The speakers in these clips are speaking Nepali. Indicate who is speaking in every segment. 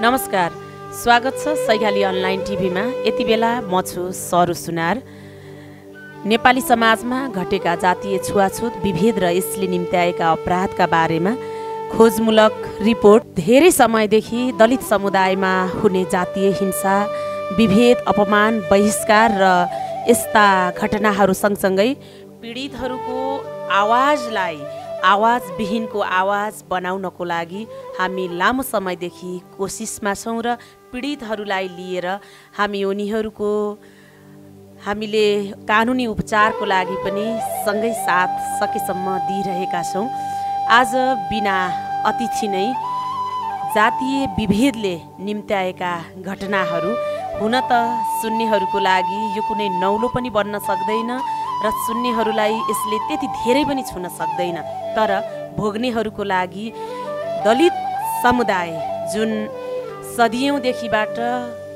Speaker 1: नमस्कार, स्वागत छ सैगाली अनलाइन टिभीमा। यति बेला म छु सरू सुनार। नेपाली समाजमा घटेका जातीय छुवाछुत, विभेद र यसले निम्त्याएका अपराधका बारेमा खोजमूलक रिपोर्ट। धेरै समयदेखि दलित समुदायमा हुने जातीय हिंसा, विभेद, अपमान, बहिष्कार र यस्ता घटनाहरू सँगसँगै पीडितहरूको आवाजलाई आवाजविहीनको आवाज बनाउनको लागि हामी लामो समयदेखि कोसिसमा छौँ र पीडितहरूलाई लिएर हामीले कानुनी उपचारको लागि पनि सँगै साथ सकेसम्म दिइरहेका छौँ। आज बिना अतिथि नै जातीय विभेदले निम्त्याएका घटनाहरू हुन त सुन्नेहरूको लागि यो कुनै नौलो पनि बन्न सक्दैन र सुन्नेहरूलाई यसले त्यति धेरै पनि छुन सक्दैन। तर भोग्नेहरूको लागि दलित समुदाय जुन सदियौँदेखिबाट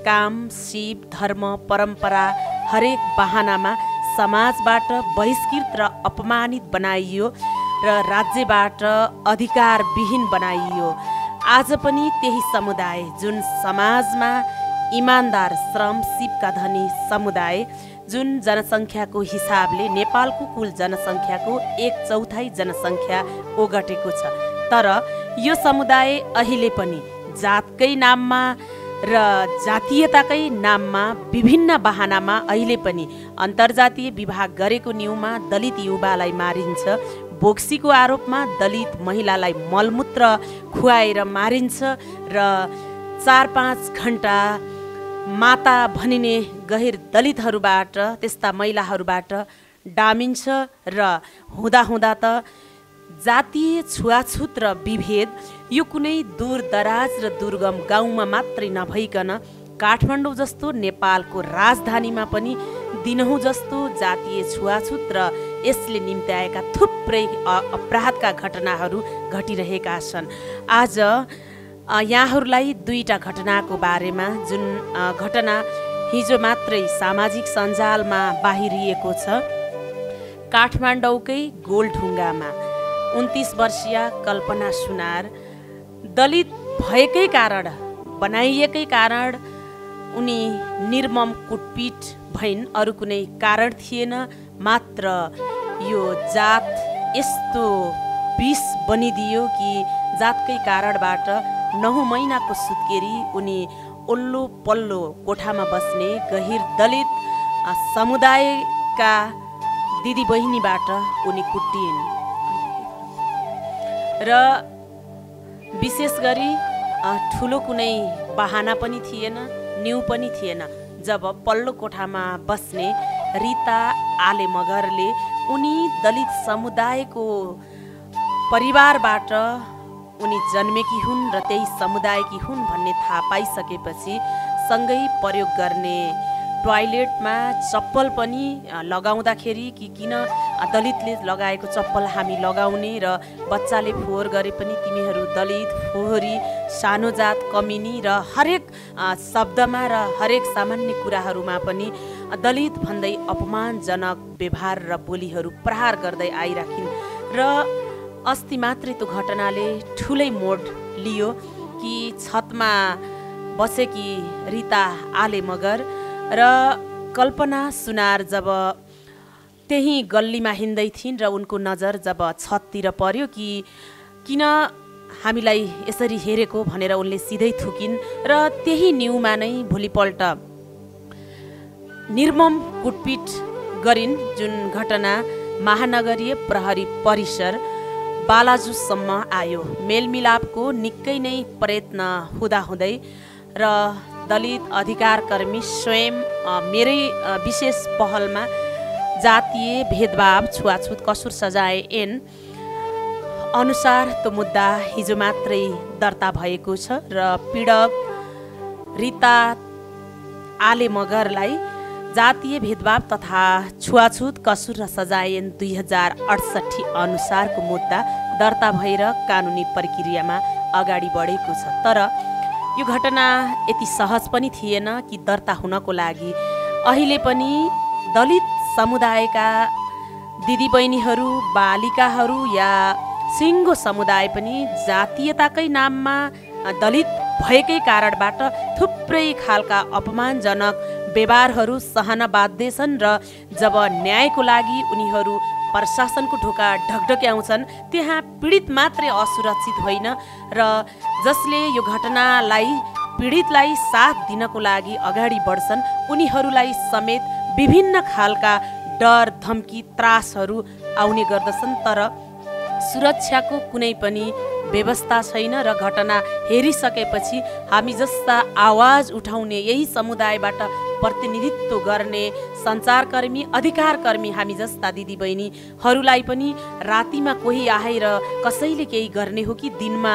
Speaker 1: काम, सिप, धर्म, परम्परा हरेक बहानामा समाजबाट बहिष्कृत र अपमानित बनाइयो र राज्यबाट अधिकारविहीन बनाइयो। आज पनि त्यही समुदाय जुन समाजमा इमान्दार, श्रम, सिपका धनी समुदाय जुन जनसङ्ख्याको हिसाबले नेपालको कुल जनसङ्ख्याको 1/4 जनसङ्ख्या ओगटेको छ। तर यो समुदाय अहिले पनि जातकै नाममा र जातीयताकै नाममा विभिन्न बहानामा अहिले पनि अन्तर्जातीय विवाह गरेको न्युमा दलित युवालाई मारिन्छ, बोक्सीको आरोपमा दलित महिलालाई मलमूत्र खुवाएर मारिन्छ र 4-5 घण्टा माता भनिने गहिर दलितहरूबाट, त्यस्ता महिलाहरूबाट डामिन्छ र हुँदा त जातीय छुवाछुत र विभेद यो कुनै दूरदराज र दुर्गम गाउँमा मात्रै नभइकन काठमाडौँ जस्तो नेपालको राजधानीमा पनि दिनहुँ जस्तो जातीय छुवाछुत र यसले निम्त्याएका थुप्रै अपराधका घटनाहरू घटिरहेका छन्। आज यहाँहरूलाई दुईटा घटनाको बारेमा, जुन घटना हिजो मात्रै सामाजिक सञ्जालमा बाहिरिएको छ। काठमाडौँकै गोलढुङ्गामा 29 वर्षीय कल्पना सुनार दलित भएकै कारण, बनाइएकै कारण उनी निर्मम कुटपिट भइन्। अरू कुनै कारण थिएन, मात्र यो जात यस्तो विष बनिदियो कि जातकै कारणबाट 9 महिनाको सुत्केरी उनी ओल्लो पल्लो कोठामा बस्ने गहिर दलित समुदायका दिदी बहिनीबाट उनी कुटिन्। र विशेष गरी ठुलो कुनै बहाना पनि थिएन, न्यु पनि थिएन। जब पल्लो कोठामा बस्ने रिता आले मगरले उनी दलित समुदायको परिवारबाट उनी जन्मेकी हुन् र त्यही समुदायकी हुन् भन्ने थाहा पाइसकेपछि सँगै प्रयोग गर्ने टोयलेटमा चप्पल पनि लगाउँदाखेरि कि किन दलितले लगाएको चप्पल हामी लगाउने र बच्चाले फोहोर गरे पनि तिमीहरू दलित, फोहोरी, सानो जात, कमिनी र हरेक शब्दमा र हरेक सामान्य कुराहरूमा पनि दलित भन्दै अपमानजनक व्यवहार र बोलीहरू प्रहार गर्दै आइराखिन्। र अस्ति मात्रै त्यो घटनाले ठुलै मोड लियो कि छतमा बसेकी रिता आले मगर र कल्पना सुनार जब त्यही गल्लीमा हिँड्दै थिइन् र उनको नजर जब छततिर पर्यो कि किन हामीलाई यसरी हेरेको भनेर उनले सिधै थुकिन् र त्यही न्युमा नै भोलिपल्ट निर्मम कुटपिट गरिन्। जुन घटना महानगरीय प्रहरी परिसर बालाजुसम्म आयो। मेलमिलापको निकै नै प्रयत्न हुँदाहुँदै र दलित अधिकारकर्मी स्वयं मेरै विशेष पहलमा जातीय भेदभाव, छुवाछुत, कसुर सजाय ऐन अनुसार त्यो मुद्दा हिजो मात्रै दर्ता भएको छ र पीडक रिता आले मगरलाई जातीय भेदभाव तथा छुवाछुत, कसुर र सजाय ऐन 2068 अनुसारको मुद्दा दर्ता भएर कानुनी प्रक्रियामा अगाडि बढेको छ। तर यो घटना यति सहज पनि थिएन कि दर्ता हुनको लागि अहिले पनि दलित समुदायका दिदीबहिनीहरू, बालिकाहरू या सिङ्गो समुदाय पनि जातीयताकै नाममा, दलित भएकै कारणबाट थुप्रै खालका अपमानजनक व्यवहारहरू सहन बाध्य छन् र जब न्यायको लागि उनीहरू प्रशासनको ढोका ढकढक्याउँछन् त्यहाँ पीडित मात्रै असुरक्षित होइन र जसले यो घटनालाई पीडितलाई साथ दिनको लागि अगाडि बढ्छन् उनीहरूलाई समेत विभिन्न खालका डर धम्की त्रासहरू आउने गर्दछन्। तर सुरक्षाको कुनै पनि व्यवस्था छैन र घटना हेरिसकेपछि हामी जस्ता आवाज उठाउने यही समुदायबाट प्रतिनिधित्व गर्ने सञ्चारकर्मी अधिकारकर्मी हामी जस्ता दिदीबहिनीहरूलाई पनि रातिमा कोही आएर कसैले केही गर्ने हो कि दिनमा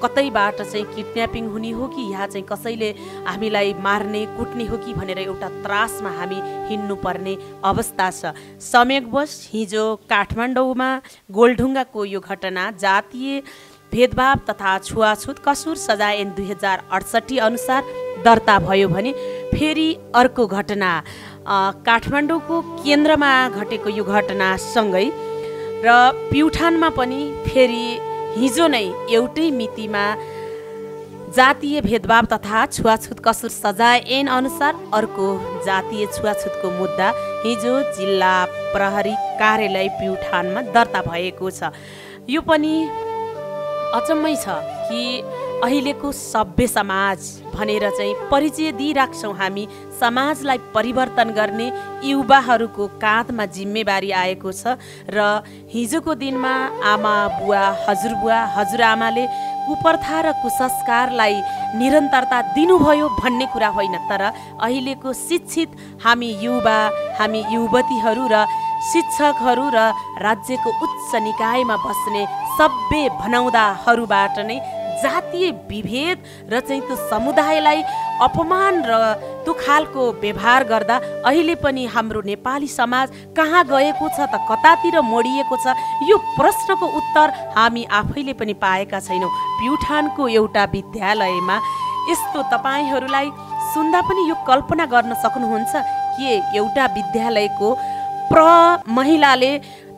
Speaker 1: कतैबाट चाहिँ किडन्यापिङ हुने हो कि यहाँ चाहिँ कसैले हामीलाई मार्ने कुट्ने हो कि भनेर एउटा त्रासमा हामी हिँड्नुपर्ने अवस्था छ। संयोगवश हिजो काठमाडौँमा गोलढुङ्गाको यो घटना जातीय भेदभाव तथा छुवाछुत कसुर सजाय ऐन 2068 अनुसार दर्ता भयो भने फेरि अर्को घटना काठमाडौँको केन्द्रमा घटेको यो घटनासँगै र प्युठानमा पनि फेरि हिजो नै एउटै मितिमा जातीय भेदभाव तथा छुवाछुत कसुर सजाय ऐन अनुसार अर्को जातीय छुवाछुतको मुद्दा हिजो जिल्ला प्रहरी कार्यालय प्युठानमा दर्ता भएको छ। यो पनि अचम्मै छ कि अहिलेको सभ्य समाज भनेर चाहिँ परिचय दिइराख्छौँ हामी। समाजलाई परिवर्तन गर्ने युवाहरूको काँधमा जिम्मेवारी आएको छ र हिजोको दिनमा आमा बुवा हजुरआमाले कुप्रथा र कुसंस्कारलाई निरन्तरता दिनुभयो भन्ने कुरा होइन, तर अहिलेको शिक्षित हामी युवा हामी युवतीहरू र शिक्षकहरू र राज्यको उच्च निकायमा बस्ने सभ्य भनाउँदाहरूबाट नै जातीय विभेद र चाहिँ त्यो समुदायलाई अपमान र त्यो खालको व्यवहार गर्दा अहिले पनि हाम्रो नेपाली समाज कहाँ गएको छ त, कतातिर मोडिएको छ, यो प्रश्नको उत्तर हामी आफैले पनि पाएका छैनौँ। प्युठानको एउटा विद्यालयमा यस्तो तपाईहरूलाई सुन्दा पनि यो कल्पना गर्न सक्नुहुन्छ कि एउटा विद्यालयको महिलाले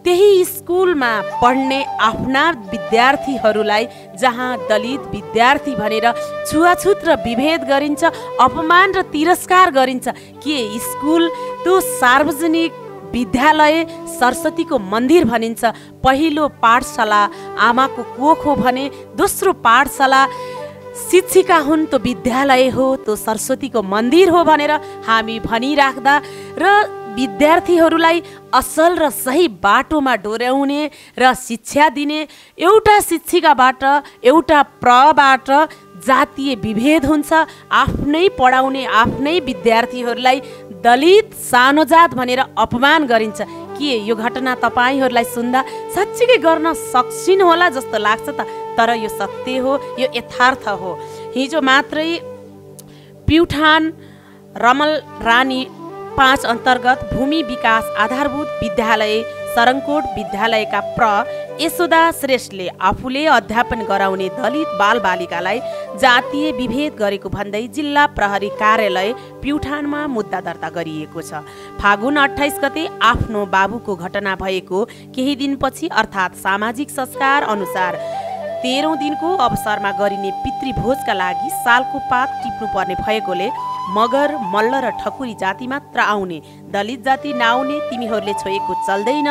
Speaker 1: त्यही स्कुलमा पढ्ने आफ्ना विद्यार्थीहरूलाई जहाँ दलित विद्यार्थी भनेर छुवाछुत र विभेद गरिन्छ, अपमान र तिरस्कार गरिन्छ, के स्कुल त्यो सार्वजनिक विद्यालय सरस्वतीको मन्दिर भनिन्छ, पहिलो पाठशाला आमाको कोख हो भने दोस्रो पाठशाला शिक्षिका हुन्, त्यो विद्यालय हो, त्यो सरस्वतीको मन्दिर हो भनेर हामी भनिराख्दा र विद्यार्थीहरूलाई असल र सही बाटोमा डोर्याउने र शिक्षा दिने एउटा शिक्षिकाबाट एउटा प्रबाट जातीय विभेद हुन्छ। आफ्नै पढाउने आफ्नै विद्यार्थीहरूलाई दलित सानो जात भनेर अपमान गरिन्छ। के यो घटना तपाईहरूलाई सुन्दा साँच्चीकै गर्न सक्छिन् होला जस्तो लाग्छ त, तर यो सत्य हो, यो यथार्थ हो। हिजो मात्रै प्युठान रमल रानी 5 अन्तर्गत भूमि विकास आधारभूत विद्यालय सरङकोट विद्यालयका यशोदा श्रेष्ठले आफूले अध्यापन गराउने दलित बालबालिकालाई जातीय विभेद गरेको भन्दै जिल्ला प्रहरी कार्यालय प्युठानमा मुद्दा दर्ता गरिएको छ। फागुन 28 गते आफ्नो बाबुको घटना भएको केही दिनपछि अर्थात् सामाजिक संस्कार अनुसार 13औं दिनको अवसरमा गरिने पितृभोजका लागि सालको पात टिप्नुपर्ने भएकोले मगर मल्ल र ठकुरी जाति मात्र आउने, दलित जाति नआउने तिमीहरूले छोएको चल्दैन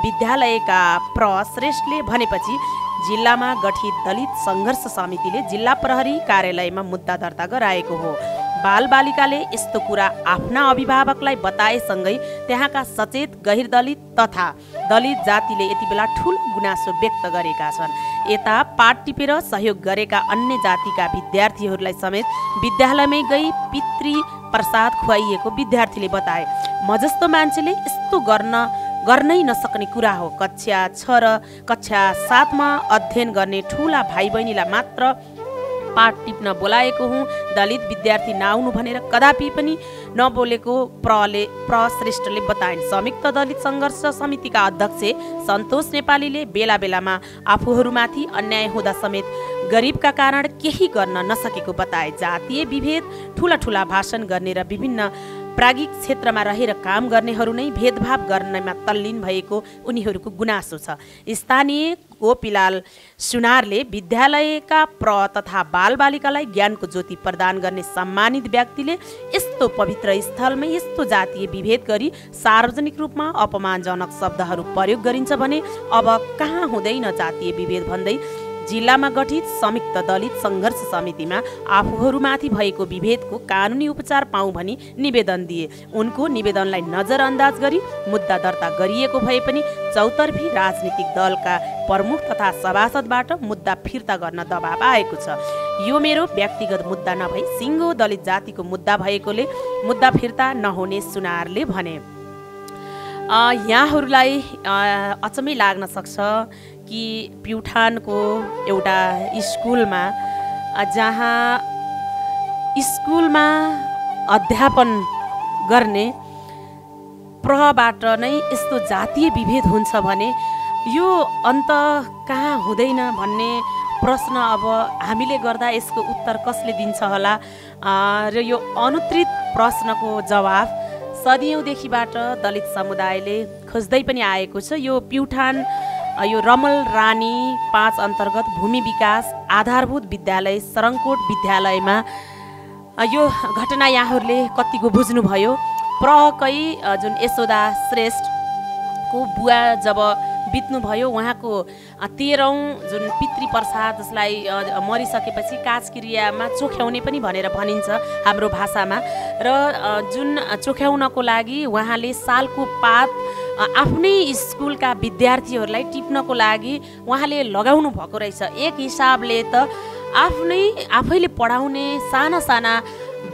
Speaker 1: विद्यालयका श्रेष्ठले भनेपछि जिल्लामा गठित दलित सङ्घर्ष समितिले जिल्ला प्रहरी कार्यालयमा मुद्दा दर्ता गराएको हो। बालबालिकाले यस्तो कुरा आफ्ना अभिभावकलाई बताएसँगै त्यहाँका सचेत गहिर दलित तथा दलित जातिले यति बेला ठुलो गुनासो व्यक्त गरेका छन्। यता पाठ टिपेर सहयोग गरेका अन्य जातिका विद्यार्थीहरूलाई समेत विद्यालयमै गई पितृ प्रसाद खुवाइएको विद्यार्थीले बताए। म जस्तो मान्छेले यस्तो गर्नै नसक्ने कुरा हो। कक्षा 6 र कक्षा 7 मा अध्ययन गर्ने ठुला भाइ बहिनीलाई मात्र पाठ टिप्न बोलाएको हुँ, दलित विद्यार्थी नआउनु भनेर कदापि पनि नबोलेको श्रेष्ठले बताइन्। संयुक्त दलित सङ्घर्ष समितिका अध्यक्ष सन्तोष नेपालीले बेला बेलामा आफूहरूमाथि अन्याय हुँदा समेत गरिबका कारण केही गर्न नसकेको बताए। जातीय विभेद ठुला ठुला भाषण गर्ने र विभिन्न प्राज्ञिक क्षेत्रमा रहेर काम गर्नेहरू नै भेदभाव गर्नमा तल्लीन भएको उनीहरूको गुनासो छ। स्थानीय गोपीलाल सुनारले विद्यालयका तथा बालबालिकालाई ज्ञानको ज्योति प्रदान गर्ने सम्मानित व्यक्तिले यस्तो पवित्र स्थलमा यस्तो जातीय विभेद गरी सार्वजनिक रूपमा अपमानजनक शब्दहरू प्रयोग गरिन्छ भने अब कहाँ हुँदैन जातीय विभेद भन्दै जिल्लामा गठित संयुक्त दलित सङ्घर्ष समितिमा आफूहरूमाथि भएको विभेदको कानुनी उपचार पाऊँ भनी निवेदन दिए। उनको निवेदनलाई नजरअन्दाज गरी मुद्दा दर्ता गरिएको भए पनि चौतर्फी राजनीतिक दलका प्रमुख तथा सभासदबाट मुद्दा फिर्ता गर्न दबाब आएको छ। यो मेरो व्यक्तिगत मुद्दा नभई सिङ्गो दलित जातिको मुद्दा भएकोले मुद्दा फिर्ता नहुने सुनारले भने। यहाँहरूलाई अचम्मै लाग्न सक्छ कि प्युठानको एउटा स्कुलमा जहाँ स्कुलमा अध्यापन गर्ने प्रहबाट नै यस्तो जातीय विभेद हुन्छ भने यो अन्त कहाँ हुँदैन भन्ने प्रश्न अब हामीले गर्दा यसको उत्तर कसले दिन्छ होला र यो अनुत्तरित प्रश्नको जवाफ सदियौँदेखिबाट दलित समुदायले खोज्दै पनि आएको छ। यो प्युठान यो रमल रानी 5 अन्तर्गत भूमि विकास आधारभूत विद्यालय सरङकोट विद्यालयमा यो घटना यहाँहरूले कतिको बुझ्नुभयो। प्रहकै जुन यशोदा श्रेष्ठको बुवा जब बित्नुभयो उहाँको 13औं जुन पितृ प्रसाद जसलाई मरिसकेपछि काजक्रियामा चोख्याउने पनि भनेर भनिन्छ हाम्रो भाषामा र जुन चोख्याउनको लागि उहाँले सालको पात आफ्नै स्कुलका विद्यार्थीहरूलाई टिप्नको लागि उहाँले लगाउनु भएको रहेछ। एक हिसाबले त आफैले पढाउने साना साना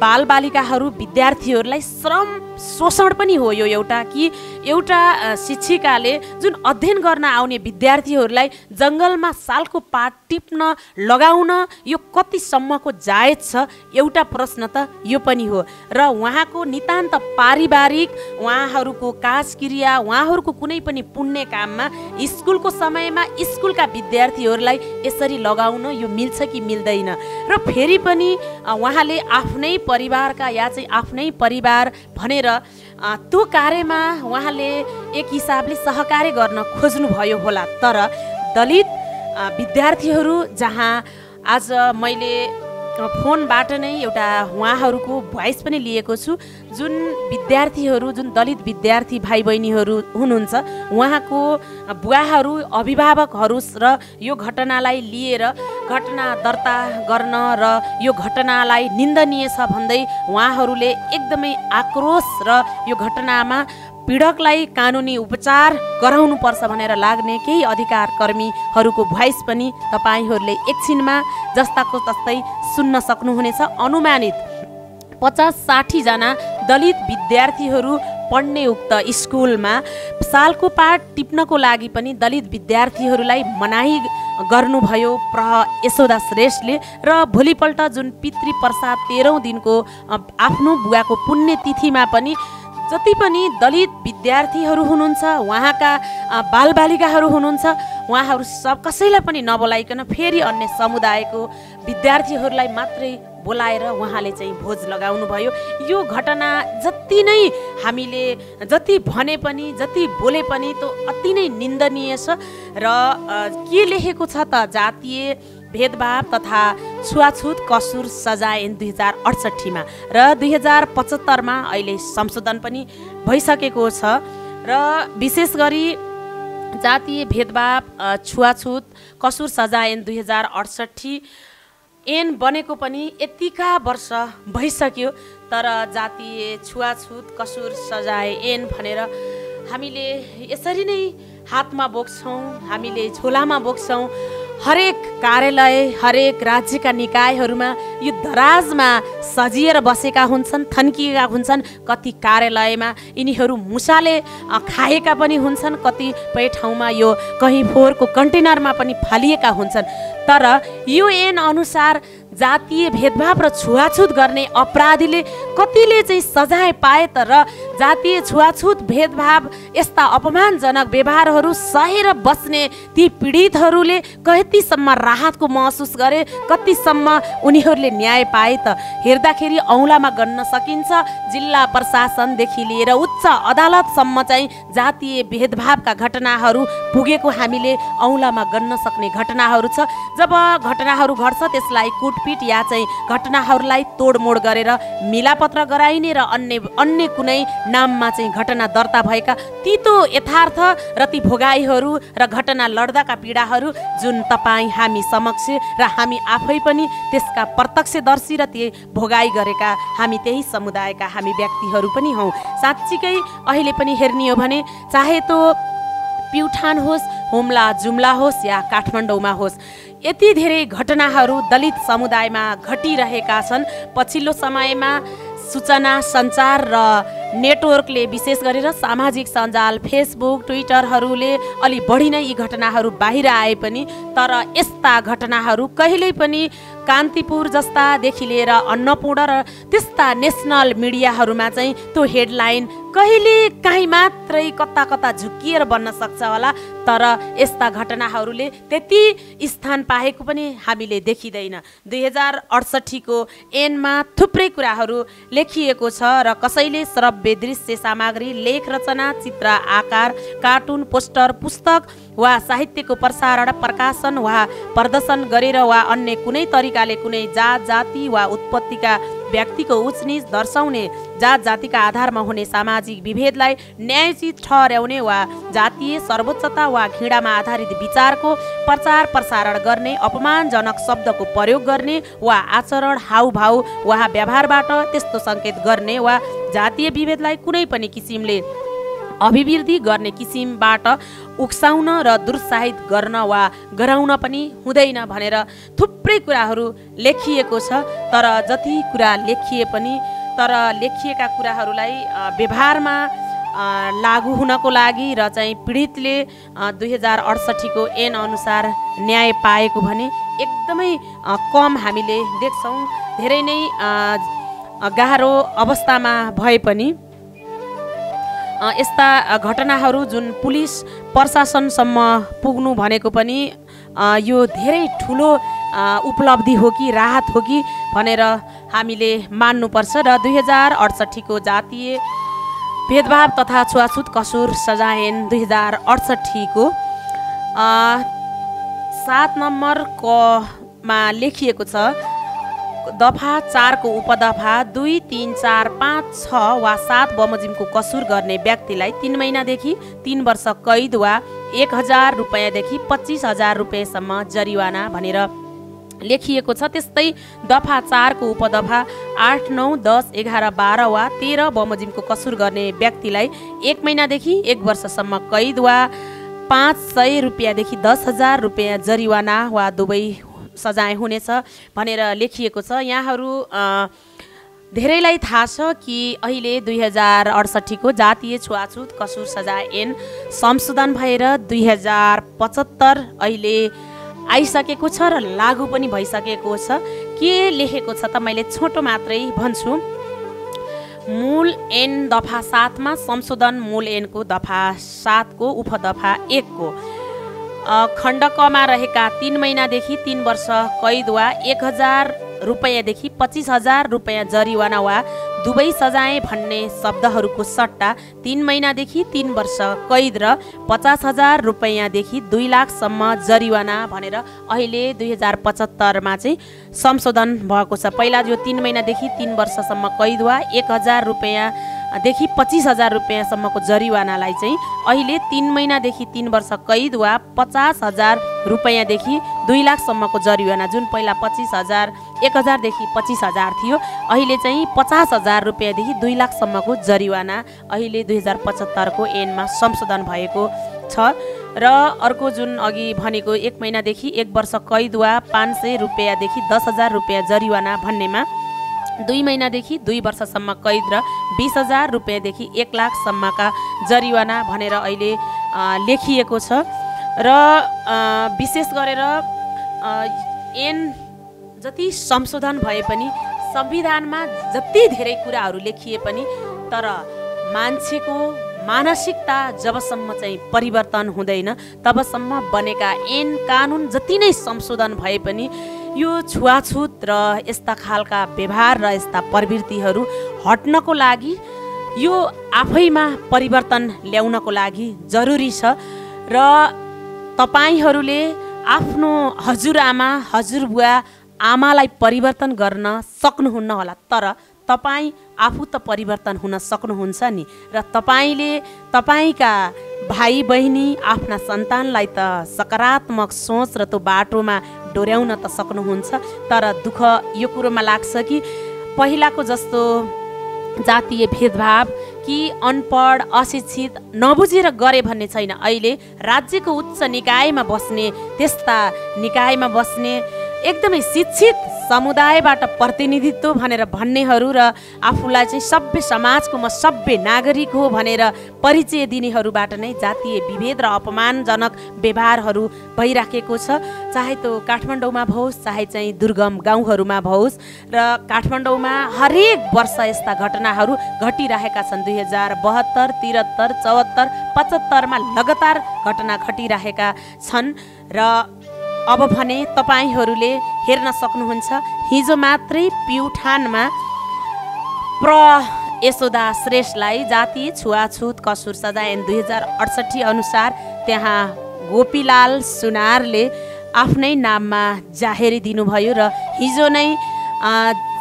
Speaker 1: बालबालिकाहरू विद्यार्थीहरूलाई श्रम शोषण पनि हो यो एउटा कि एउटा शिक्षिकाले जुन अध्ययन गर्न आउने विद्यार्थीहरूलाई जङ्गलमा सालको पात टिप्न लगाउन यो कतिसम्मको जायज छ एउटा प्रश्न त यो पनि हो। र उहाँको नितान्त पारिवारिक उहाँहरूको काजक्रिया उहाँहरूको कुनै पनि पुण्य काममा स्कुलको समयमा स्कुलका विद्यार्थीहरूलाई यसरी लगाउन यो मिल्छ कि मिल्दैन र फेरि पनि उहाँले आफ्नै परिवारका या चाहिँ आफ्नै परिवार भनेर त्यो कार्यमा उहाँले एक हिसाबले सहकार्य गर्न खोज्नुभयो होला। तर दलित विद्यार्थीहरू जहाँ आज मैले फोनबाट नै एउटा उहाँहरूको भोइस पनि लिएको छु, जुन विद्यार्थीहरू जुन दलित विद्यार्थी भाइ बहिनीहरू हुनुहुन्छ उहाँको बुवाहरू अभिभावकहरू र यो घटनालाई लिएर घटना दर्ता गर्न र यो घटनालाई निन्दनीय छ भन्दै उहाँहरूले एकदमै आक्रोश र यो घटनामा पीडकलाई कानुनी उपचार गराउनुपर्छ भनेर लाग्ने केही अधिकार कर्मीहरूको भोइस पनि तपाईहरूले एकछिनमा जस्ताको तस्तै सुन्न सक्नुहुनेछ। अनुमानित 50-60 जना दलित विद्यार्थीहरू पढ्ने उक्त स्कुलमा सालको पाठ टिप्नको लागि पनि दलित विद्यार्थीहरूलाई मनाही गर्नुभयो यशोदा श्रेष्ठले र भोलिपल्ट जुन पितृ प्रसाद 13औं दिनको आफ्नो बुवाको पुण्यतिथिमा पनि जति पनि दलित विद्यार्थीहरू हुनुहुन्छ उहाँका बालबालिकाहरू हुनुहुन्छ उहाँहरू सब कसैलाई पनि नबोलाइकन फेरि अन्य समुदायको विद्यार्थीहरूलाई मात्रै बोलाएर उहाँले चाहिँ भोज लगाउनु भयो। यो घटना जति नै हामीले जति भने पनि जति बोले पनि त्यो अति नै निन्दनीय छ र के लेखेको छ त जातीय भेदभाव तथा छुवाछुत कसुर सजाय 2068 मा र 2075 मा अहिले संशोधन पनि भइसकेको छ र विशेष गरी जातीय भेदभाव छुवाछुत कसुर सजाय 2068 ऐन बनेको पनि यतिका वर्ष भइसक्यो तर जातीय छुवाछुत कसुर सजाय ऐन भनेर हामीले यसरी नै हातमा बोक्छौँ, हामीले झोलामा बोक्छौँ। हरेक कार्यालय हरेक राज्यका निकायहरूमा यो दराजमा सजिएर बसेका हुन्छन्, थन्किएका हुन्छन्। कति कार्यालयमा यिनीहरू मुसाले खाएका पनि हुन्छन्, कतिपय ठाउँमा यो कहीँ फोहोरको कन्टेनरमा पनि फालिएका हुन्छन्। तर यो ऐन अनुसार जातीय भेदभाव र छुवाछुत गर्ने अपराधीले कतिले चाहिँ सजाय पाए तर जातीय छुवाछुत भेदभाव यस्ता अपमानजनक व्यवहारहरू सहेर बस्ने ती पीडितहरूले कतिसम्म राहतको महसुस गरे, कतिसम्म उनीहरूले न्याय पाए त हेर्दाखेरि औँलामा गन्न सकिन्छ। जिल्ला प्रशासनदेखि लिएर उच्च अदालतसम्म चाहिँ जातीय भेदभावका घटनाहरू पुगेको हामीले औँलामा गन्न सक्ने घटनाहरू छ। जब घटनाहरू घट्छ त्यसलाई कुटपिट या चाहिँ घटनाहरूलाई तोडमोड गरेर मिलापत्र गराइने र अन्य कुनै नाममा चाहिँ घटना दर्ता भएका तितो यथार्थ र ती भोगाईहरू र घटना लड्दाका पीडाहरू जुन तपाईँ हामी समक्ष र हामी आफै पनि त्यसका प्रत्यक्षदर्शी र ती भोगाई गरेका हामी त्यही समुदायका हामी व्यक्तिहरू पनि हौँ। साँच्चीकै अहिले पनि हेर्ने हो भने चाहे तो प्युठान होस्, हुम्ला जुम्ला होस् या काठमाडौँमा होस्, यति धेरै घटनाहरू दलित समुदायमा घटिरहेका छन्। पछिल्लो समयमा सूचना सञ्चार र नेटवर्कले विशेष गरेर सामाजिक सञ्जाल फेसबुक ट्विटरहरूले अलि बढी नै यी घटनाहरू बाहिर आए पनि तर यस्ता घटनाहरू कहिल्यै पनि कान्तिपुर जस्तादेखि लिएर अन्नपूर्ण र त्यस्ता नेसनल मिडियाहरूमा चाहिँ त्यो हेडलाइन कहिले काहीँ मात्रै कता कता झुक्किएर बन्न सक्छ होला, तर यस्ता घटनाहरूले त्यति स्थान पाएको पनि हामीले देखिँदैन। 2068 को ऐनमा थुप्रै कुराहरू लेखिएको छ र कसैले श्रव्य दृश्य सामग्री, लेख रचना, चित्र आकार, कार्टुन, पोस्टर, पुस्तक वा साहित्यको प्रसारण, प्रकाशन वा प्रदर्शन गरेर वा अन्य कुनै तरिकाले कुनै जात जाति वा उत्पत्तिका व्यक्तिको उचनीच दर्शाउने, जात जातिका आधारमा हुने सामाजिक विभेदलाई न्यायोचित ठहर्याउने वा जातीय सर्वोच्चता वा घृणामा आधारित विचारको प्रचार प्रसारण गर्ने, अपमानजनक शब्दको प्रयोग गर्ने वा आचरण हाउभाउ वा व्यवहारबाट त्यस्तो सङ्केत गर्ने वा जातीय विभेदलाई कुनै पनि किसिमले अभिवृद्धि गर्ने किसिमबाट उक्साउन र दुर्साहित गर्न वा गराउन पनि हुँदैन भनेर थुप्रै कुराहरू लेखिएको छ। तर जति कुरा लेखिए पनि तर लेखिएका कुराहरूलाई व्यवहारमा लागू हुनको लागि र चाहिँ पीडितले 2068 को ऐन अनुसार न्याय पाएको भने एकदमै कम हामीले देख्छौँ। धेरै नै गाह्रो अवस्थामा भए पनि यस्ता घटनाहरू जुन पुलिस प्रशासनसम्म पुग्नु भनेको पनि यो धेरै ठुलो उपलब्धि हो कि राहत हो कि भनेर हामीले मान्नुपर्छ। र 2068 को जातीय भेदभाव तथा छुवाछुत कसुर सजाय ऐन 2068 को 7 नम्बर मा लेखिएको छ, दफा 4 को उपदफा 2, 3, 4, 5, 6 वा 7 बमोजिमको कसुर गर्ने व्यक्तिलाई 3 महिनादेखि 3 वर्ष कैद वा 1000 रुपैयाँदेखि 25,000 रुपैयाँसम्म जरिवाना भनेर लेखिएको छ। त्यस्तै दफा 4 को उपदफा 8, 9, 10, 11, 12 वा 13 बमोजिमको कसुर गर्ने व्यक्तिलाई 1 महिनादेखि 1 वर्षसम्म कैद वा 500 रुपैयाँदेखि 10,000 रुपैयाँ जरिवाना वा दुवै सजाय हुनेछ भनेर लेखिएको छ। यहाँहरू धेरैलाई थाहा छ कि अहिले 2068 को जातीय छुवाछुत कसुर सजाय ऐन संशोधन भएर 2075 अहिले आइसकेको छ र लागू पनि भइसकेको छ। के लेखेको छ त मैले छोटो मात्रै भन्छु। मूल ऐन दफा 7 मा संशोधन मूल ऐनको दफा 7 को उपदफा 1 को खण्ड कमा रहेका 3 महिनादेखि 3 वर्ष कैद वा 1000 रुपैयाँदेखि 25,000 रुपैयाँ जरिवाना वा दुवै सजाय भन्ने शब्दहरूको सट्टा 3 महिनादेखि 3 वर्ष कैद र 50,000 रुपैयाँदेखि 2 लाखसम्म जरिवाना भनेर अहिले 2075 मा चाहिँ संशोधन भएको छ। पहिला यो 3 महिनादेखि 3 वर्षसम्म कैद वा 1000 रुपैयाँदेखि 25,000 रुपैयाँसम्मको जरिवानालाई चाहिँ अहिले 3 महिनादेखि 3 वर्ष कैद वा 50,000 रुपैयाँदेखि 2 लाखसम्मको जरिवाना, जुन पहिला 25,000 1000देखि 25,000 थियो, अहिले चाहिँ 50,000 रुपैयाँदेखि 2 लाखसम्मको जरिवाना अहिले 2075 को ऐनमा संशोधन भएको छ। र अर्को जुन अघि भनेको 1 महिनादेखि 1 वर्ष कैद वा 500 रुपैयाँदेखि 10,000 रुपैयाँ जरिवाना भन्नेमा 2 महिनादेखि 2 वर्षसम्म कैद र 20,000 रुपैयाँदेखि 1 लाखसम्मका जरिवाना भनेर अहिले लेखिएको छ। र विशेष गरेर ऐन जति संशोधन भए पनि संविधानमा जति धेरै कुराहरू लेखिए पनि तर मान्छेको मानसिकता जबसम्म चाहिँ परिवर्तन हुँदैन तबसम्म बनेका ऐन कानुन जति नै संशोधन भए पनि यो छुवाछुत र यस्ता खालका व्यवहार र यस्ता प्रवृत्तिहरू हट्नको लागि यो आफैमा परिवर्तन ल्याउनको लागि जरुरी छ र तपाईहरूले आफ्नो हजुरआमा हजुरबुवा आमालाई परिवर्तन गर्न सक्नुहुन्न होला तर तपाईँ आफू त परिवर्तन हुन सक्नुहुन्छ नि र तपाईँले तपाईँका भाइ बहिनी आफ्ना सन्तानलाई त सकारात्मक सोच र त्यो बाटोमा डोर्याउन त सक्नुहुन्छ तर दुःख यो कुरोमा लाग्छ कि पहिलाको जस्तो जातीय भेदभाव कि अनपढ अशिक्षित नबुझेर गरे भन्ने छैन अहिले राज्यको उच्च निकायमा बस्ने त्यस्ता निकायमा बस्ने एकदमै शिक्षित समुदायबाट प्रतिनिधित्व भनेर भन्नेहरू र आफूलाई चाहिँ सभ्य समाजको म सभ्य नागरिक हो भनेर परिचय दिनेहरूबाट नै जातीय विभेद र अपमानजनक व्यवहारहरू भइराखेको छ चाहे त्यो काठमाडौँमा होस् चाहे चाहिँ दुर्गम गाउँहरूमा होस् र काठमाडौँमा हरेक वर्ष यस्ता घटनाहरू घटिरहेका छन् 2072, 73, 74, 75मा लगातार घटना घटिरहेका छन् र अब भने तपाईहरूले हेर्न सक्नुहुन्छ हिजो मात्रै प्युठानमा यशोदा श्रेष्ठलाई जातीय छुवाछुत कसूर सजाय ऐन 2068 अनुसार त्यहाँ गोपीलाल सुनारले आफ्नै नाममा जाहेरी दिनुभयो र हिजो नै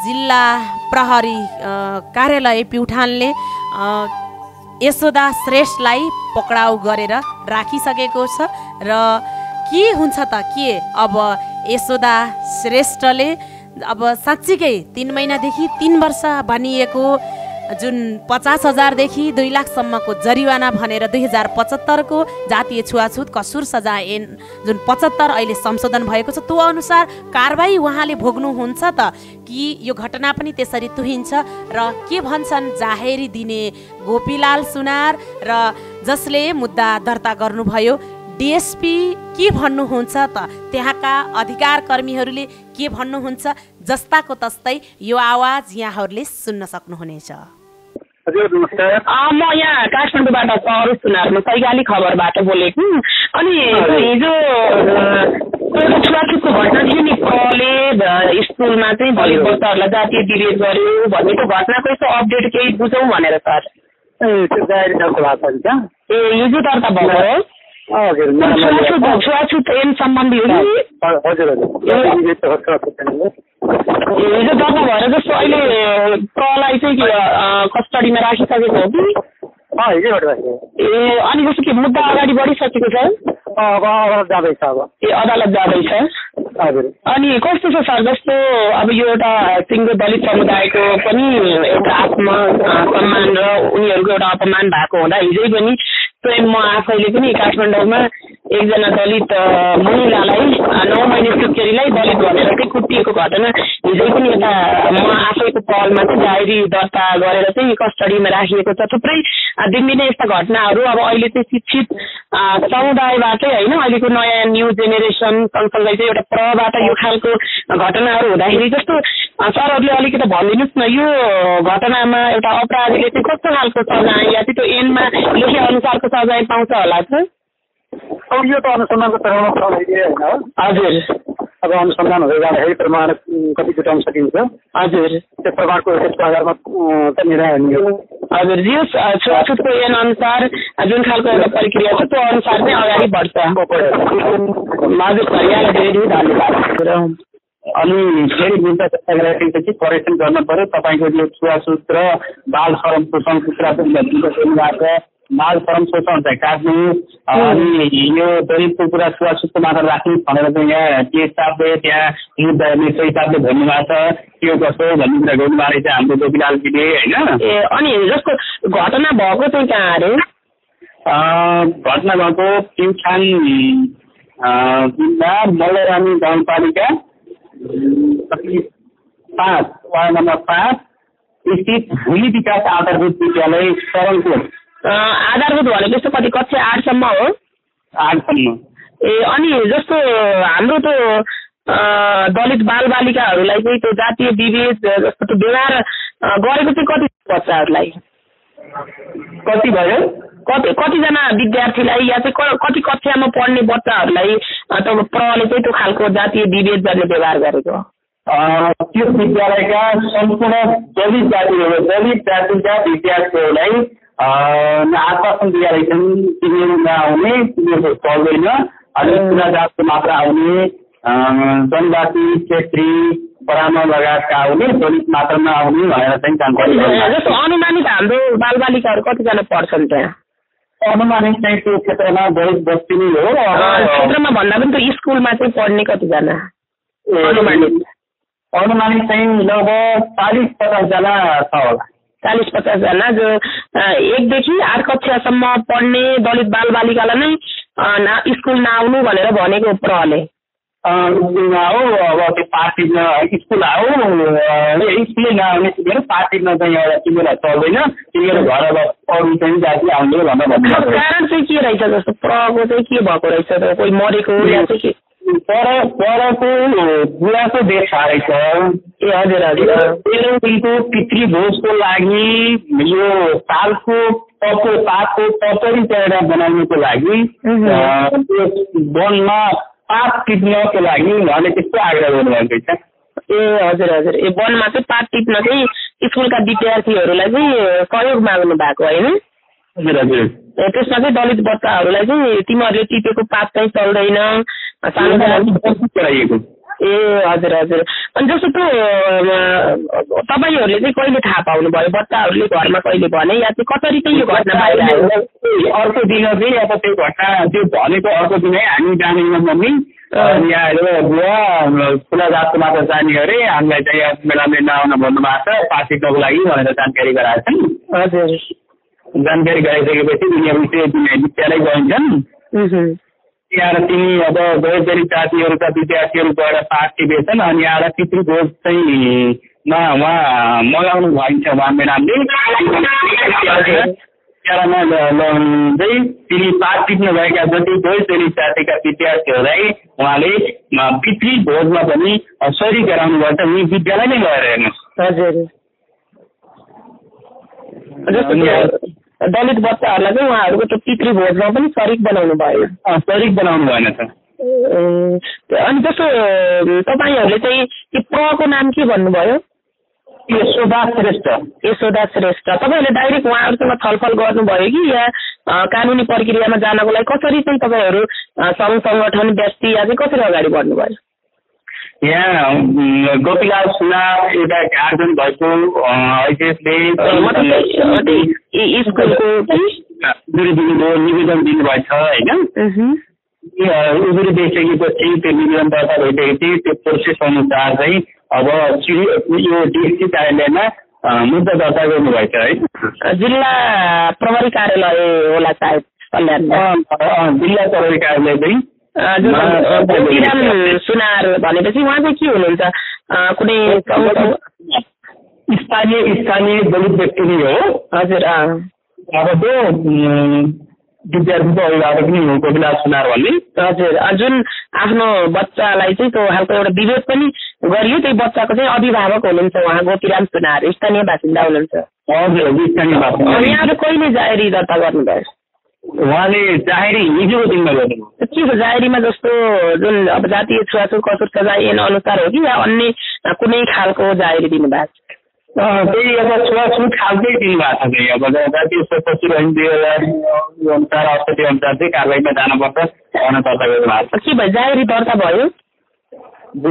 Speaker 1: जिल्ला प्रहरी कार्यालय प्युठानले यशोदा श्रेष्ठलाई पक्राउ गरेर राखिसकेको छ र के हुन्छ त के अब यशोदा श्रेष्ठले अब साँच्चीकै 3 महिनादेखि 3 वर्ष भनिएको जुन 50,000 देखि 2 लाखसम्मको जरिवाना भनेर 2075 को जातीय छुवाछुत कसूर सजाय ऐन जुन 75 अहिले संशोधन भएको छ त्यो अनुसार कारबाही उहाँले भोग्नुहुन्छ त कि यो घटना पनि त्यसरी तुहिन्छ र के भन्छन् जाहेरी दिने गोपीलाल सुनार र जसले मुद्दा दर्ता गर्नुभयो डीएसपी के भन्नुहुन्छ त त्यहाँका अधिकार कर्मीहरूले के भन्नुहुन्छ जस्ताको तस्तै यो आवाज यहाँहरूले सुन्न सक्नुहुनेछ।
Speaker 2: हजुर नमस्कार, म यहाँ काठमाडौँबाट सरोज सुनार म सैगाली खबरबाट बोलेको। अनि हिजो छुवाछुतको घटना थियो नि कलेज स्कुलमा चाहिँ दलित बच्चाहरूलाई जातीय विभेद गर्यो भनेको घटनाको यसो अपडेट केही बुझौँ भनेर सर। हिजो दर्ता भयो छुवाछुत ऐन सम्बन्धी हो कि?
Speaker 3: हजुर
Speaker 2: हिजो दर्ता भएर जस्तो अहिले प्रलाई चाहिँ कस्टडीमा राखिसकेको हो कि? अनि जस्तो कि मुद्दा अगाडि बढिसकेको छ?
Speaker 3: जाँदैछ अब।
Speaker 2: अदालत जाँदैछ।
Speaker 3: हजुर।
Speaker 2: अनि कस्तो छ सर जस्तो अब यो एउटा सिङ्गो दलित समुदायको पनि एउटा आत्मसम्मान र उनीहरूको एउटा अपमान भएको हुँदा हिजै पनि स्वयं म आफैले पनि काठमाडौँमा एकजना दलित महिलालाई 9 महिने सुत्केरीलाई दलित भनेर चाहिँ कुटिएको घटना हिजै पनि यता म आफैको पहलमा चाहिँ डायरी दर्ता गरेर चाहिँ कस्टडीमा राखिएको छ। थुप्रै दिनदिनै यस्ता घटनाहरू अब अहिले चाहिँ शिक्षित समुदायबाटै होइन अहिलेको नयाँ न्यू जेनेरेसन सँगसँगै चाहिँ एउटा प्रबाट यो खालको घटनाहरू हुँदाखेरि जस्तो सरहरूले अलिकति भनिदिनुहोस् न यो घटनामा एउटा अपराधीले चाहिँ कस्तो खालको सजाय या चाहिँ त्यो ऐनमा लेखे अनुसारको सजाय पाउँछ होला त?
Speaker 3: अब यो त अनुसन्धानको तहमा छ होइन।
Speaker 2: हजुर।
Speaker 3: अब अनुसन्धान हुँदै जाँदाखेरि प्रमाण कति जुटाउन सकिन्छ।
Speaker 2: हजुर।
Speaker 3: त्यो प्रमाणको आधारमा निर्णय हुने हो।
Speaker 2: हजुर। यो छुवाछुतको ऐन अनुसार जुन खालको एउटा प्रक्रिया छ त्यो अनुसार चाहिँ अगाडि बढ्छ। हजुर सर, यहाँलाई धेरै धेरै धन्यवाद।
Speaker 3: अनि फेरि मुद्दा चर्चा गरिसकेपछि करेक्सन गर्नु पर्यो। तपाईँको यो छुवाछुत र बाल श्रम शोषणको कुरा पनि गर्नुभएको छ। बाल श्रम शोषण चाहिँ काट्नु अनि यो दलितको कुरा छुवाछुतको मात्र राख्नु भनेर चाहिँ यहाँ के हिसाबले त्यहाँ मुद्दा नेतृत्व हिसाबले भन्नुभएको छ त्यो कस्तो भन्ने कुरा गर्नुभएको रहेछ हाम्रो गोपीलालजीले होइन।
Speaker 2: अनि जस्तो घटना भएको चाहिँ कहाँ अरे?
Speaker 3: घटना भएको प्युठान जिल्ला मल्लरानी गाउँपालिका 5 वार्ड नम्बर 5 स्थित भूमि विकास आधारभूत विद्यालय सरलकोट।
Speaker 2: आधारभूत भनेको जस्तो कति कक्षा 8सम्म हो?
Speaker 3: 8सम्म।
Speaker 2: अनि जस्तो हाम्रो त्यो दलित बालबालिकाहरूलाई चाहिँ त्यो जातीय विभेद जस्तो त्यो व्यवहार गरेको चाहिँ कति बच्चाहरूलाई?
Speaker 3: कति भयो?
Speaker 2: कतिजना विद्यार्थीलाई या चाहिँ कति कक्षामा पढ्ने बच्चाहरूलाई त प्रहले चाहिँ त्यो खालको जातीय विभेद गर्ने व्यवहार गरेको?
Speaker 3: त्यो विद्यालयका सम्पूर्ण दलित जातिका विद्यार्थीहरूलाई आश्वासन दिएका रहेछन् तिनीहरू नआउने, तिनीहरू चल्दैन, अनि पुरा जातको मात्र आउने, जनजाति क्षेत्री ब्राह्मण लगायतका आउने, दलित मात्र नआउने भनेर चाहिँ जानकारी
Speaker 2: जस्तो अनुमानित हाम्रो बालबालिकाहरू कतिजना पढ्छन् त्यहाँ?
Speaker 3: अनुमानित चाहिँ त्यो क्षेत्रमा दलित बस्ती नै हो।
Speaker 2: क्षेत्रमा भन्दा पनि त्यो स्कुलमा चाहिँ पढ्ने कतिजना
Speaker 3: अनुमानित चाहिँ लगभग 40-50 जना छ होला।
Speaker 2: 40-50 जना जो 1 देखि 8 कक्षासम्म पढ्ने दलित बालबालिकालाई नै स्कुल नआउनु भनेर भनेको प्रहले।
Speaker 3: स्कुलमा हो अब त्यो पार्टी स्कुल आओ स्कुलै नआउने तिमीहरू पार्टीमा चाहिँ एउटा तिमीहरूलाई चल्दैन, तिमीहरू घर अरू चाहिँ जाति आउने भनेर भन्नु।
Speaker 2: कारण चाहिँ के रहेछ जस्तो प्रहको चाहिँ के भएको रहेछ त? कोही मरेको या चाहिँ के?
Speaker 3: परको बुढाको देश छ।
Speaker 2: ए हजुर हजुर।
Speaker 3: 13 दिनको पितृभोजको लागि यो सालको पातको पतरी चेहरा बनाउनुको लागि वनमा पात टिप्नको लागि उहाँले त्यस्तो आग्रह गर्नुभएको छ।
Speaker 2: ए हजुर हजुर। ए वनमा चाहिँ पात टिप्न चाहिँ स्कुलका विद्यार्थीहरूलाई चाहिँ सहयोग माग्नु भएको होइन?
Speaker 3: हजुर हजुर।
Speaker 2: त्यसमा चाहिँ दलित बच्चाहरूलाई चाहिँ तिमीहरूले टिपेको पात चाहिँ चल्दैन
Speaker 3: सानो।
Speaker 2: ए हजुर हजुर। अनि जस्तो त्यो तपाईँहरूले चाहिँ कहिले थाहा पाउनु भयो? बच्चाहरूले घरमा कहिले भने या चाहिँ कसरी चाहिँ यो घटना बाहिर आयो?
Speaker 3: अर्को दिन चाहिँ अब त्यो घटना त्यो भनेको अर्को दिनै हामी जानेनौँ मम्मी, यहाँ बुवा ठुला जातको मात्र जाने अरे, हामीलाई चाहिँ मेलाले नआउन भन्नुभएको छ पार्टीको लागि भनेर जानकारी गराएको छन्।
Speaker 2: हजुर।
Speaker 3: जानकारी गराइसकेपछि उनीहरू चाहिँ विद्यालय गइन्छन्। यहाँ तिनी अब दलित जातिहरूका विद्यार्थीहरू गएर पाठ टिपेछन् अनि यहाँ पितृभोज चाहिँ उहाँ मगाउनु भइन्छ उहाँ मेडामले। चाहिँ तिनी पाठ टिप्न भएका जति दलित जातिका विद्यार्थीहरूलाई उहाँले पितृभोजमा पनि सरी गराउनु भन्छ। यी विद्यालय नै गएर हेर्नुहोस्।
Speaker 2: हजुर। दलित बच्चाहरूलाई चाहिँ उहाँहरूको त्यो पितृभोजमा पनि सरिक बनाउनु भयो?
Speaker 3: सरिक बनाउनु भएन त।
Speaker 2: अनि जस्तो तपाईँहरूले चाहिँ त्यो प्रको नाम के भन्नुभयो?
Speaker 3: यशोदा श्रेष्ठ।
Speaker 2: यशोदा श्रेष्ठ। तपाईँहरूले डाइरेक्ट उहाँहरूसँग छलफल गर्नुभयो कि या कानुनी प्रक्रियामा जानको लागि कसरी चाहिँ तपाईँहरू सङ्घ सङ्गठन व्यक्ति या चाहिँ कसरी अगाडि बढ्नुभयो?
Speaker 3: यहाँ गोपीलाल सुनार एउटा गार्जेन भएको निवेदन दिनुभएको छ होइन। उजुरी दिइसकेपछि त्यो निवेदन दर्ता भइसकेपछि त्यो प्रोसेस अनुसार चाहिँ अब यो डिएससी कार्यालयमा मुद्दा दर्ता गर्नुभएको छ है।
Speaker 2: जिल्ला प्रहरी कार्यालय होला सायद कल्याण।
Speaker 3: जिल्ला प्रहरी कार्यालय चाहिँ
Speaker 2: गोपीराम सुनार भनेपछि उहाँ चाहिँ के हुनुहुन्छ? कुनै
Speaker 3: स्थानीय दलित व्यक्ति नै हो।
Speaker 2: हजुर।
Speaker 3: अब त्यो विद्यार्थीको अभिभावक नै हो गोपीलाल सुनार भन्ने।
Speaker 2: हजुर। जुन आफ्नो बच्चालाई चाहिँ त्यो खालको एउटा विरोध पनि गरियो, त्यही बच्चाको चाहिँ अभिभावक हुनुहुन्छ उहाँ गोपीराम सुनार, स्थानीय बासिन्दा हुनुहुन्छ।
Speaker 3: हजुर स्थानीय बासिन्दा।
Speaker 2: यहाँले कहिले जाहेरी दर्ता गर्नुभयो?
Speaker 3: उहाँले जाहेरी हिजोको दिनमा गर्नुभयो।
Speaker 2: के हो जाहेरीमा जस्तो जुन अब जातीय छुवाछुत कसुत सजाय ऐन अनुसार हो कि या अन्य कुनै खालको जाहेरी दिनुभएको छ?
Speaker 3: त्यही अब छुवाछुत खालकै दिनुभएको छ। अब जातीय छुवाछुत ऐन 2000 अनुसार 68 अनुसार चाहिँ कारवाहीमा जानुपर्छ भनेर दर्ता गर्नुभएको छ।
Speaker 2: के भयो जाहेरी दर्ता भयो?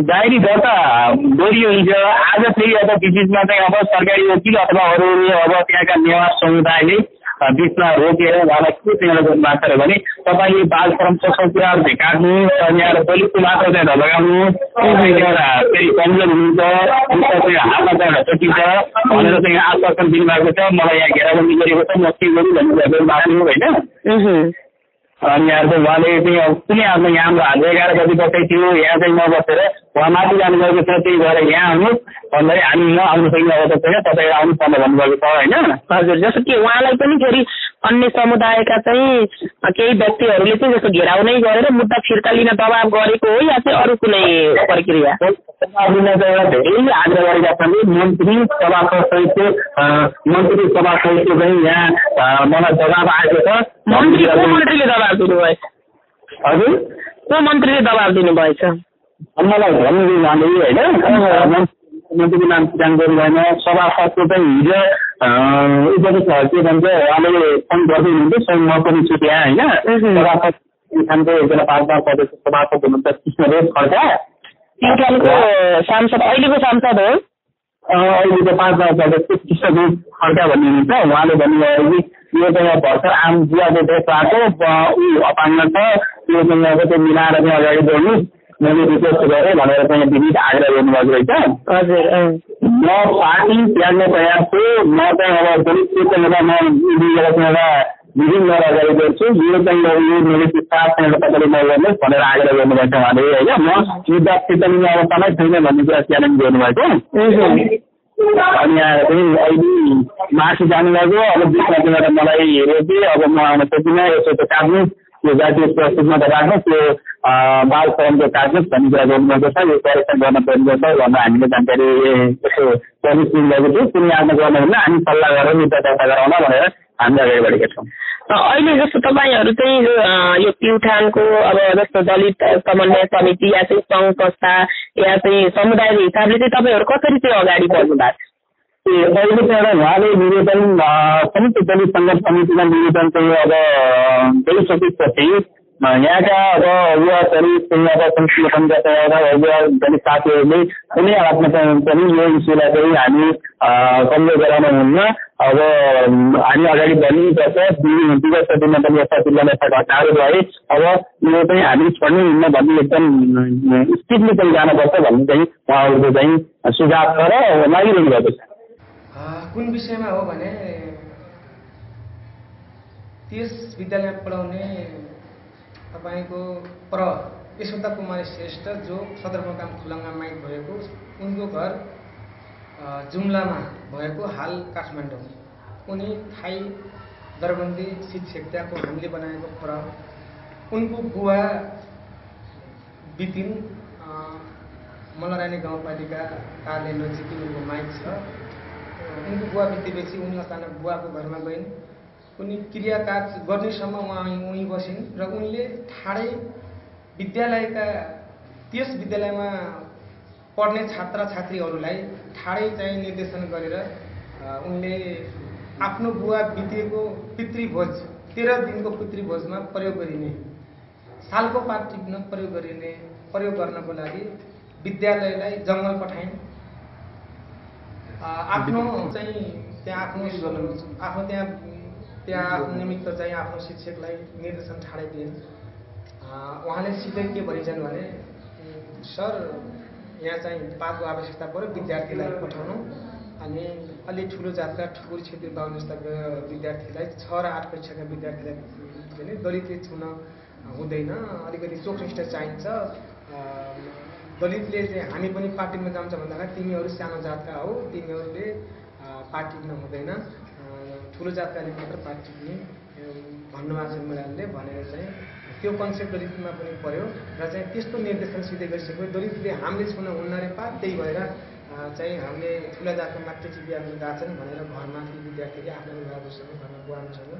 Speaker 3: जाहेरी दर्ता गरियो हिजो। आज फेरि अब बिचमा चाहिँ अब सरकारी वकिल अथवा अरूले अब त्यहाँका नेवार समुदायले बिचमा रोकेर उहाँलाई के चाहिँ गर्नुभएको छ भने तपाईँले बाल श्रम शोषण कुराहरू चाहिँ काट्नुहोस् अनि यहाँ दलितको मात्र चाहिँ लगाउनुहोस्, एउटा फेरि कमजोर हुनुहुन्छ, चाहिँ हातमा चाहिँ एउटा चोटी छ भनेर चाहिँ आश्वासन दिनुभएको छ। मलाई यहाँ घेराबन्दी गरेको छ, म के गरौँ भन्नुभएको माथि होइन। अनि यहाँ चाहिँ उहाँले चाहिँ अब कुनै आफ्नो यहाँ हाम्रो 11 बजी बसेको थियो, यहाँ चाहिँ नबसेर उहाँ माथि जानुभएको छ। त्यही भएर यहाँ आउनुहोस् भन्दाखेरि हामी म आउनु सक्ने अवस्था छैन, तपाईँ आउनु पर्ने भन्नुभएको छ होइन।
Speaker 2: हजुर। जस्तो कि उहाँलाई पनि फेरि अन्य समुदायका चाहिँ केही व्यक्तिहरूले चाहिँ जस्तो घेराउ नै गरेर मुद्दा फिर्ता लिन दबाब गरेको हो या चाहिँ अरू कुनै प्रक्रिया?
Speaker 3: धेरै आग्रह गरेका छन्। मन्त्री सभा सहितको चाहिँ यहाँ मलाई दबाब आएको छ।
Speaker 2: मन्त्रीले दबाब दिनुभएछ?
Speaker 3: हजुर,
Speaker 2: को मन्त्रीले दबाब दिनुभएछ?
Speaker 3: मलाई भन्नु होइन, मन्त्रीको नाम सिद्धान्त गरिँदैन। सभासदको चाहिँ हिजो के भन्छ उहाँले फोन गर्दै हुनुहुन्थ्यो, स्वयं म पनि छु त्यहाँ होइन। सभासद प्युठानको एकजना 5 सदस्य सभासद हुनुहुन्छ कृष्णदेव खड्का,
Speaker 2: प्युठानको सांसद, अहिलेको सांसद हो।
Speaker 3: अहिलेको 5 सदस्य कृष्णदेव खड्का भन्ने हुनुहुन्छ। उहाँले भन्नुभयो कि यो चाहिँ भर्खर आम बुवाको देशको अपाङ्ग छ, त्यो चाहिँ अब त्यो मिलाएर चाहिँ अगाडि बढ्नु मैले रिक्वेस्ट गरेँ भनेर चाहिँ विविध आग्रह गर्नुभएको रहेछ।
Speaker 2: हजुर,
Speaker 3: म पार्टी त्याग्न तयार छु। म चाहिँ अब दलित क्षेत्रमा म एउटा विभिन्न अगाडि गर्छु। यो चाहिँ यो मेरो साथ तपाईँले नगर्नुहोस् भनेर आग्रह गर्नुभएको छ उहाँले होइन। म मुद्दा फिर्ता लिने अवस्थामै छैन भन्ने कुरा च्यालेन्ज गर्नुभएको। अनि यहाँ चाहिँ अहिले माथि जानुभएको। अब बिचमा चाहिँ मलाई रोके, अब म आउन सकिनँ, यसो त काट्नु, यो जातीय प्रस्तुतमा त राख्नु, त्यो बाल फोरमको काट्नुहोस् भन्ने कुरा गर्नुभएको छ। यो करेक्सन गर्न पर्ने छ भनेर हामीले जानकारी यसो पलिस दिनुभएको थियो। कुनै आफ्नो गर्नुहुन्न, हामी सल्लाह गरेर मुद्दा दर्ता गराउन भनेर हामी अगाडि बढेका छौँ।
Speaker 2: अहिले जस्तो तपाईँहरू चाहिँ यो प्युठानको अब जस्तो दलित समन्वय समिति या चाहिँ सङ्घ संस्था या चाहिँ समुदायको हिसाबले चाहिँ तपाईँहरू कसरी चाहिँ अगाडि बढ्नु भएको छ?
Speaker 3: अहिले चाहिँ एउटा उहाँले निवेदन संयुक्त दलित सङ्घर्ष समितिमा निवेदन चाहिँ अब दिइसकेपछि यहाँका अब युवाहरू अब संगठनका चाहिँ दलित साथीहरूले कुनै हालतमा चाहिँ पनि यो इस्युलाई चाहिँ हामी कमजोर गराउनुहुन्न। अब हामी अगाडि बढ्नुपर्छ। विगत दिनमा पनि यस्ता जिल्लामा यस्ता घटनाहरू भए, अब यो चाहिँ हामी छोड्नु हुन्न भन्ने एकदम स्थितिले चाहिँ जानुपर्छ भन्ने चाहिँ उहाँहरूको चाहिँ सुझाव छ र लागिरहनु भएको छ।
Speaker 4: कुन विषयमा हो भने त्यस विद्यालयमा पढाउने तपाईको यशोदा कुमारी श्रेष्ठ जो सदरमुकाम खुलङ्गा माइक भएको, उनको घर जुम्लामा भएको, हाल काठमाडौँ। उनी थाई दरबन्दी शिक्षक त्यहाँको हामीले बनाएको खोरा। उनको बुवा बितिन मलरानी गाउँपालिका कार्य नजिकै उनको माइक छ। उनको बुवा बितेपछि उनी अचानक बुवाको घरमा गइन्। उनी क्रियाकाज गर्नेसम्म उहाँ उहीँ बसिन् र उनले ठाडै विद्यालयका त्यस विद्यालयमा पढ्ने छात्र छात्रीहरूलाई ठाडै चाहिँ निर्देशन गरेर उनले आफ्नो बुवा बितेको पितृभोज 13 दिनको पितृभोजमा प्रयोग गरिने, सालको पात टिप्न प्रयोग गर्नको लागि विद्यालयलाई जङ्गल पठाइन्। आफ्नो चाहिँ त्यहाँ आफ्नो त्यहाँ आफ्नो निमित्त चाहिँ आफ्नो शिक्षकलाई निर्देशन ठाडै दिइन्। उहाँले सिधै के भनिन्छन् भने, सर यहाँ चाहिँ पातको आवश्यकता पर्यो, विद्यार्थीलाई पठाउनु। अनि अलि ठुलो जातका ठुकुर छेत्री बाहुन जस्ता विद्यार्थीलाई 6 र 8 कक्षाका विद्यार्थीलाई भने दलितले छुन हुँदैन, अलिकति चोखनिष्ठ चाहिन्छ। दलितले चाहिँ हामी पनि पार्टीमा जान्छ भन्दाखेरि तिमीहरू सानो जातका हो, तिमीहरूले पार्टी टिप्न हुँदैन, ठुलो जातकाले मात्र पार्टी टिप्ने भन्नुभएको छ महिलाले भनेर चाहिँ त्यो कन्सेप्ट दलितमा पनि पर्यो र चाहिँ त्यस्तो निर्देशन सिधै गरिसक्यो। दलितले हामीले छुन हुन्न रे पात, त्यही भएर चाहिँ हामीले ठुला जातको मात्र चिपिहाल्नु गएछन् भनेर घरमा ती विद्यार्थीले आफ्नो अभिभावकसँग घरमा बुवासँग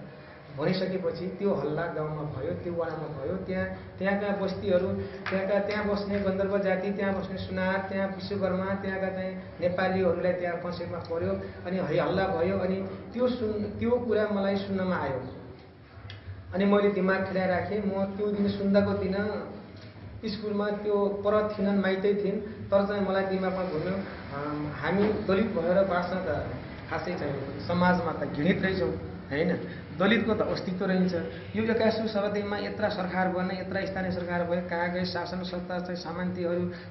Speaker 4: भनिसकेपछि त्यो हल्ला गाउँमा भयो, त्यो वडामा भयो। त्यहाँका बस्तीहरू, त्यहाँ बस्ने गन्धर्व जाति, त्यहाँ बस्ने सुनार, त्यहाँ विश्वकर्मा, त्यहाँका चाहिँ नेपालीहरूलाई त्यहाँ कन्सेप्टमा पर्यो। अनि हल्ला भयो। अनि त्यो कुरा मलाई सुन्नमा आयो। अनि मैले दिमाग खेलाइराखेँ। म त्यो दिन सुन्दाको दिन स्कुलमा त्यो पर थिएनन्, माइतै थिइन्, तर चाहिँ मलाई दिमागमा घुम्यो हामी दलित भएर बाँच्न त खासै चाहिँ समाजमा त घृणित रहेछौँ होइन, दलितको त अस्तित्व रहन्छ। यो 21औं शताब्दीमा यत्र सरकार बन्ने, यत्र स्थानीय सरकार भयो, कहाँ गए शासन सत्ता चाहिँ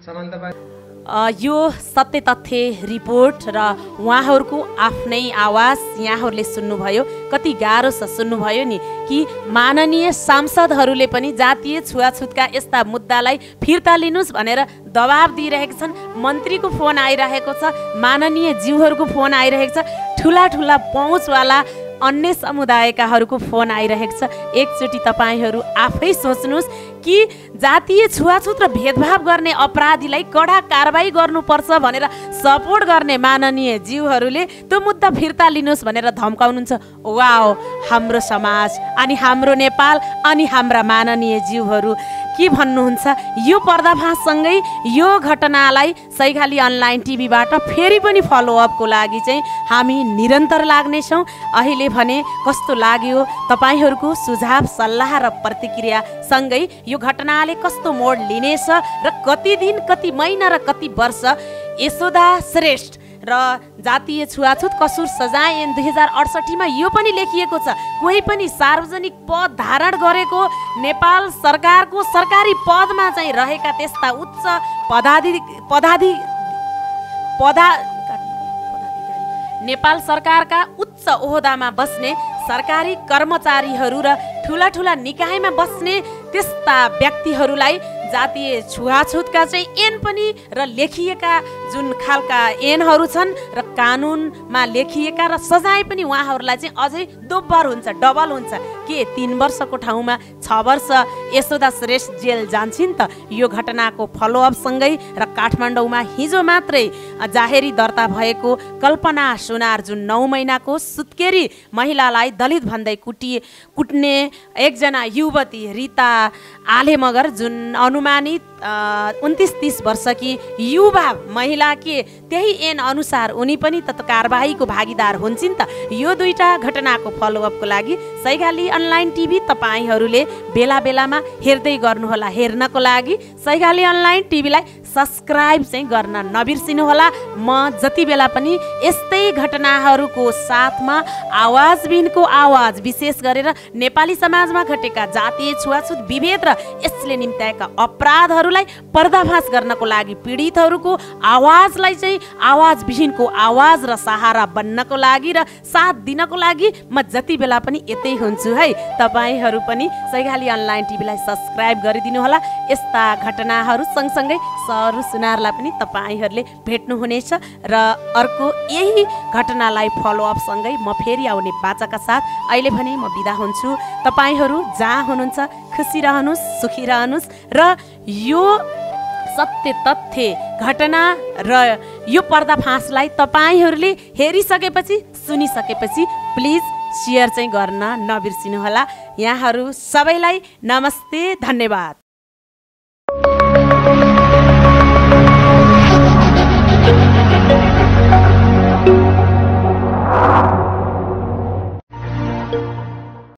Speaker 4: समान्तवाद।
Speaker 1: यो सत्य तथ्य रिपोर्ट र उहाँहरूको आफ्नै आवाज यहाँहरूले सुन्नुभयो। कति गाह्रो छ सुन्नुभयो नि कि माननीय सांसदहरूले पनि जातीय छुवाछुतका यस्ता मुद्दालाई फिर्ता लिनुस् भनेर दबाब दिइरहेका छन्। मन्त्रीको फोन आइरहेको छ, माननीय ज्यूहरूको फोन आइरहेको छ, ठुला ठुला पहुँचवाला अन्य समुदायकाहरूको फोन आइरहेको छ। एकचोटि तपाईँहरू आफै सोच्नुहोस् कि जातीय छुवाछुत र भेदभाव गर्ने अपराधीलाई कडा कारबाही गर्नुपर्छ भनेर सपोर्ट गर्ने माननीय ज्यूहरूले त्यो मुद्दा फिर्ता लिनुहोस् भनेर धम्काउनुहुन्छ। वाओ, हाम्रो समाज अनि हाम्रो नेपाल अनि हाम्रा माननीय ज्यूहरू के भन्नुहुन्छ? यो पर्दाफाससँगै यो घटनालाई सैगाली अनलाइन टिभीबाट फेरि पनि फलोअपको लागि चाहिँ हामी निरन्तर लाग्नेछौँ। अहिले भने कस्तो लाग्यो तपाईँहरूको सुझाव सल्लाह र प्रतिक्रियासँगै यो घटनाले कस्तो मोड लिनेछ र कति दिन, कति महिना र कति वर्ष यशोदा श्रेष्ठ र जातीय छुवाछुत कसुर सजाय ऐन 2068 यो पनि लेखिएको छ। कोही पनि सार्वजनिक पद धारण गरेको नेपाल सरकारको सरकारी पदमा चाहिँ रहेका त्यस्ता उच्च नेपाल सरकारका उच्च ओहदामा बस्ने सरकारी कर्मचारीहरू र ठुला ठुला निकायमा बस्ने त्यस्ता व्यक्तिहरूलाई जातीय छुवाछुतका चाहिँ ऐन पनि र लेखिएका जुन खालका ऐनहरू छन् र कानुनमा लेखिएका र सजाय पनि उहाँहरूलाई चाहिँ अझै दोब्बर हुन्छ, डबल हुन्छ। के 3 वर्षको ठाउँमा 6 वर्ष यशोदा श्रेष्ठ जेल जान्छन् त? यो घटनाको फलोअपसँगै र काठमाडौँमा हिजो मात्रै जाहेरी दर्ता भएको कल्पना सुनार जुन 9 महिनाको सुत्केरी महिलालाई दलित भन्दै कुट्ने एकजना युवती रीता आले मगर जुन अनुमानित 29-30 वर्षकी युवा महिला के त्यही ऐन अनुसार उनी पनि त कारबाहीको भागीदार हुन्छन् त। यो दुईटा घटनाको फलोअपको लागि सैगाली अनलाइन टिभी तपाईँहरूले बेला बेलामा हेर्दै गर्नुहोला। हेर्नको लागि सैगाली अनलाइन टिभीलाई सब्सक्राइब चाहिँ गर्न नबिर्सिनुहोला। म जति बेला पनि यस्तै घटनाहरूको साथमा आवाजबिनको आवाज विशेष गरेर नेपाली समाजमा घटेका जातीय छुवाछुत विभेद र यसले निम्त्याएका अपराधहरूलाई पर्दाफास गर्नको लागि पीडितहरूको आवाजलाई चाहिँ आवाजविहीनको आवाज र सहारा बन्नको लागि र साथ दिनको लागि म जति बेला पनि यतै हुन्छु है। तपाईँहरू पनि सैगाली अनलाइन टिभीलाई सब्सक्राइब गरिदिनु होला। यस्ता घटनाहरू सँगसँगै सरू सुनारलाई पनि तपाईँहरूले भेट्नुहुनेछ र अर्को यही घटनालाई फलोअपसँगै म फेरि आउने बाचाका साथ अहिले भने म बिदा हुन्छु। तपाईँहरू जहाँ हुनुहुन्छ खुसी रहनुहोस्, सुखी रहनुहोस् र यो सत्य तथ्य घटना र यो पर्दाफासलाई तपाईँहरूले हेरिसकेपछि सुनिसकेपछि प्लिज सेयर चाहिँ गर्न नबिर्सिनुहोला। यहाँहरू सबैलाई नमस्ते, धन्यवाद।